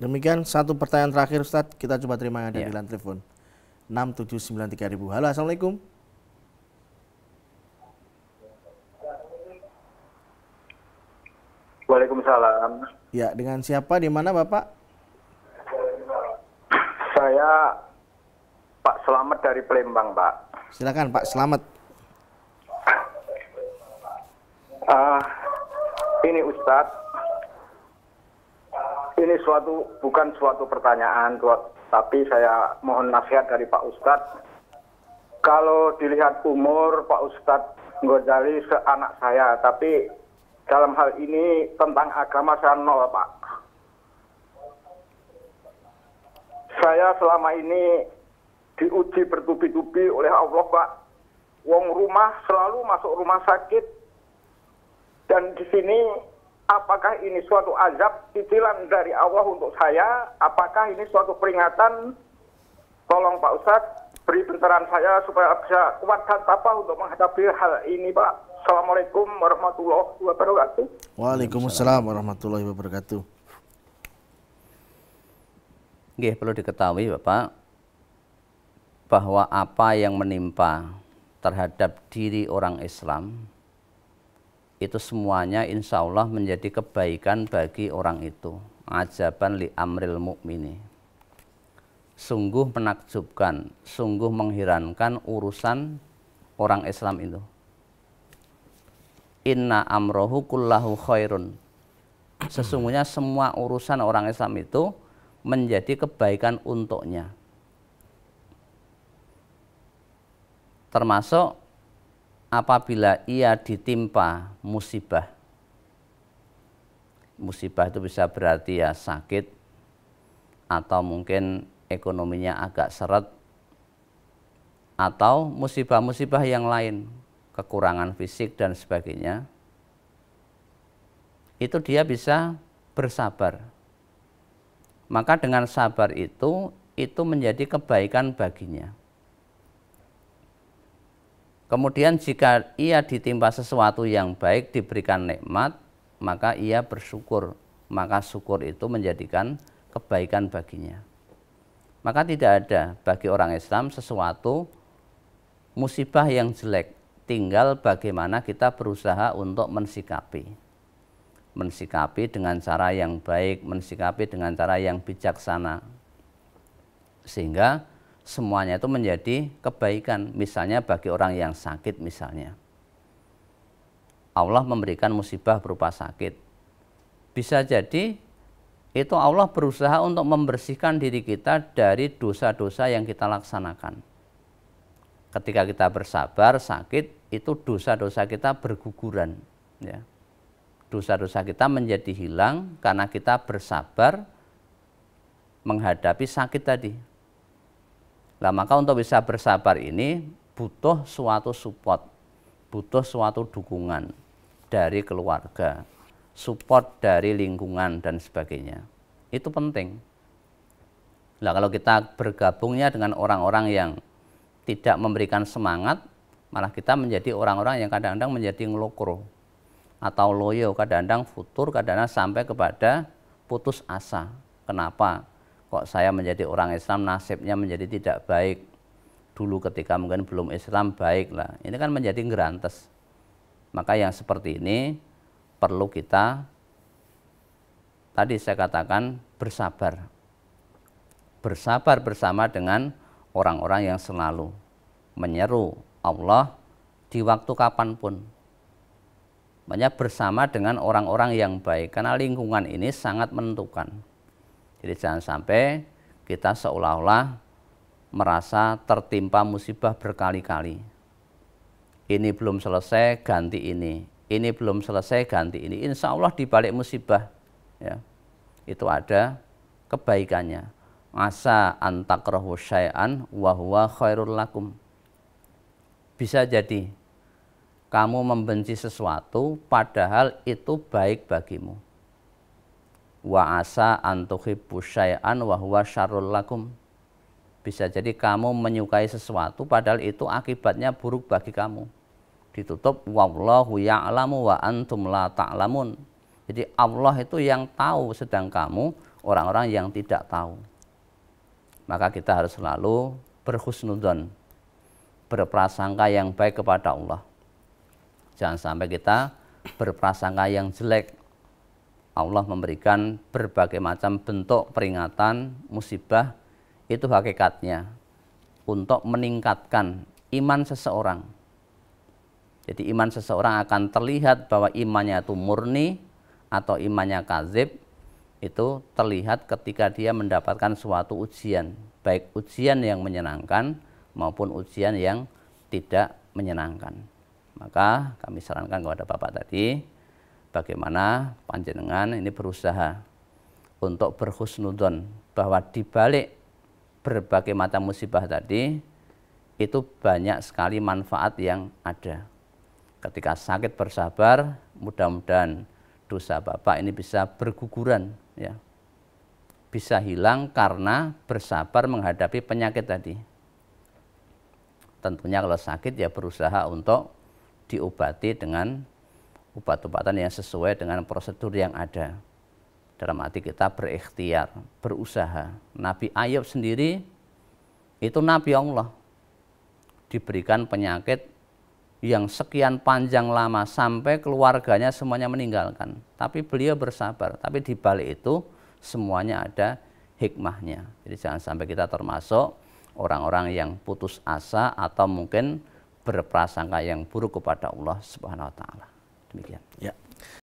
Demikian satu pertanyaan terakhir Ustadz, kita coba terima yang ada Ya. di line telepon 6793000. Halo, assalamualaikum. Waalaikumsalam. Ya, dengan siapa, di mana Bapak? Saya Pak Slamet dari Palembang, Pak. Silakan Pak Slamet. Ini Ustadz, ini bukan suatu pertanyaan, tapi saya mohon nasihat dari Pak Ustadz. Kalau dilihat umur Pak Ustadz Ghazali seanak saya, tapi dalam hal ini tentang agama saya nol, Pak. Saya selama ini diuji bertubi-tubi oleh Allah, Pak. Wong rumah selalu masuk rumah sakit. Dan di sini apakah ini suatu azab titilan dari Allah untuk saya? Apakah ini suatu peringatan? Tolong Pak Ustadz beri pencerahan saya supaya bisa kuat dan tabah untuk menghadapi hal ini, Pak. Assalamualaikum warahmatullahi wabarakatuh. Waalaikumsalam warahmatullahi wabarakatuh. Nggih, perlu diketahui Bapak bahwa apa yang menimpa terhadap diri orang Islam itu semuanya insya Allah menjadi kebaikan bagi orang itu. Ajaban li amril mu'mini. Sungguh menakjubkan, sungguh mengherankan urusan orang Islam itu. Inna amrohu kullahu khairun. Sesungguhnya semua urusan orang Islam itu menjadi kebaikan untuknya. Termasuk apabila ia ditimpa musibah. Musibah itu bisa berarti ya sakit, atau mungkin ekonominya agak seret, atau musibah-musibah yang lain, kekurangan fisik dan sebagainya. Itu dia bisa bersabar. Maka dengan sabar itu menjadi kebaikan baginya. Kemudian jika ia ditimpa sesuatu yang baik, diberikan nikmat, maka ia bersyukur. Maka syukur itu menjadikan kebaikan baginya. Maka tidak ada bagi orang Islam sesuatu musibah yang jelek. Tinggal bagaimana kita berusaha untuk mensikapi. Mensikapi dengan cara yang baik, mensikapi dengan cara yang bijaksana. Sehingga semuanya itu menjadi kebaikan. Misalnya bagi orang yang sakit misalnya, Allah memberikan musibah berupa sakit. Bisa jadi itu Allah berusaha untuk membersihkan diri kita dari dosa-dosa yang kita laksanakan. Ketika kita bersabar sakit, itu dosa-dosa kita berguguran, ya. Dosa-dosa kita menjadi hilang karena kita bersabar menghadapi sakit tadi. Nah, maka untuk bisa bersabar ini butuh suatu support, butuh suatu dukungan dari keluarga, support dari lingkungan dan sebagainya. Itu penting. Nah, kalau kita bergabungnya dengan orang-orang yang tidak memberikan semangat, malah kita menjadi orang-orang yang kadang-kadang menjadi ngelokro atau loyo, kadang-kadang futur, kadang-kadang sampai kepada putus asa. Kenapa? Kok saya menjadi orang Islam nasibnya menjadi tidak baik. Dulu ketika mungkin belum Islam baik lah. Ini kan menjadi ngerantes. Maka yang seperti ini perlu kita, tadi saya katakan, bersabar. Bersabar bersama dengan orang-orang yang selalu menyeru Allah di waktu kapanpun. Banyak bersama dengan orang-orang yang baik. Karena lingkungan ini sangat menentukan. Jadi jangan sampai kita seolah-olah merasa tertimpa musibah berkali-kali. Ini belum selesai, ganti ini. Ini belum selesai, ganti ini. Insya Allah di balik musibah, ya, itu ada kebaikannya. Asa antakrahu syai'an wa huwa khairul lakum. Bisa jadi kamu membenci sesuatu padahal itu baik bagimu. Wa asa antuhibbu syai'an wa huwa syarrul lakum. Bisa jadi kamu menyukai sesuatu padahal itu akibatnya buruk bagi kamu. Ditutup wallahu ya'lamu wa antum la ta'lamun. Jadi Allah itu yang tahu sedang kamu orang-orang yang tidak tahu. Maka kita harus selalu berhusnudzon, berprasangka yang baik kepada Allah. Jangan sampai kita berprasangka yang jelek. Allah memberikan berbagai macam bentuk peringatan, musibah, itu hakikatnya untuk meningkatkan iman seseorang. Jadi iman seseorang akan terlihat bahwa imannya itu murni atau imannya kadzib, itu terlihat ketika dia mendapatkan suatu ujian, baik ujian yang menyenangkan maupun ujian yang tidak menyenangkan. Maka kami sarankan kepada Bapak tadi, bagaimana panjenengan ini berusaha untuk berhusnudzon bahwa di balik berbagai macam musibah tadi itu banyak sekali manfaat yang ada. Ketika sakit bersabar, mudah-mudahan dosa Bapak ini bisa berguguran, ya. Bisa hilang karena bersabar menghadapi penyakit tadi. Tentunya kalau sakit ya berusaha untuk diobati dengan obat-obatan yang sesuai dengan prosedur yang ada. Dalam arti kita berikhtiar, berusaha. Nabi Ayub sendiri itu Nabi Allah, diberikan penyakit yang sekian panjang lama sampai keluarganya semuanya meninggalkan. Tapi beliau bersabar. Tapi di balik itu semuanya ada hikmahnya. Jadi jangan sampai kita termasuk orang-orang yang putus asa atau mungkin berprasangka yang buruk kepada Allah Subhanahu wa taala. Demikian. Ya.